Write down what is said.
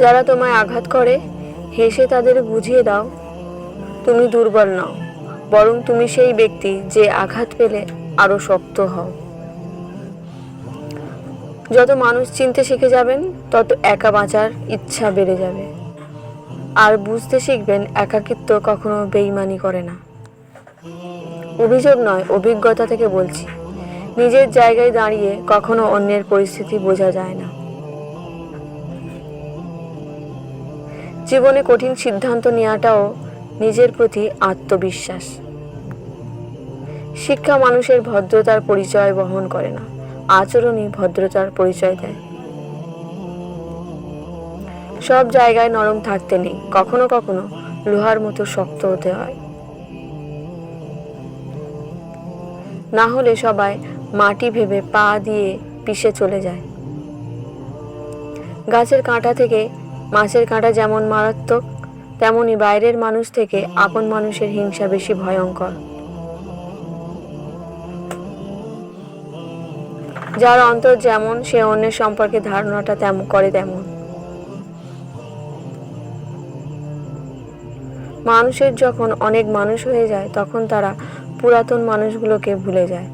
যারা তোমায় আঘাত করে হেসে তাদের বুঝিয়ে দাও তুমি দুর্বল নও, বরং তুমি সেই ব্যক্তি যে আঘাত পেলে আরো শক্ত হও। যত মানুষ চিনতে শিখে যাবেন তত একা বাঁচার ইচ্ছা বেড়ে যাবে, আর বুঝতে শিখবেন একাকিত্ব কখনো বেইমানি করে না। অভিযোগ নয়, অভিজ্ঞতা থেকে বলছি, নিজের জায়গায় দাঁড়িয়ে কখনো অন্যের পরিস্থিতি বোঝা যায় না। জীবনে কঠিন সিদ্ধান্ত নেওয়াটাও নিজের প্রতি আত্মবিশ্বাস। শিক্ষা মানুষের ভদ্রতার পরিচয় বহন করে না, আচরণই ভদ্রতার পরিচয় দেয়। সব জায়গায় নরম থাকতে নেই, কখনো কখনো লোহার মতো শক্ত হতে হয়। না হলে সবাই মাটি ভেবে পা দিয়ে পিষে চলে যায়। গাছের কাঁটা থেকে মাছের কাঁটা যেমন মারাত্মক, তেমনি বাইরের মানুষ থেকে আপন মানুষের হিংসা বেশি ভয়ঙ্কর। যার অন্তর যেমন, সে অন্যের সম্পর্কে ধারণাটা তেমন করে তেমন। মানুষের যখন অনেক মানুষ হয়ে যায় তখন তারা পুরাতন মানুষগুলোকে ভুলে যায়।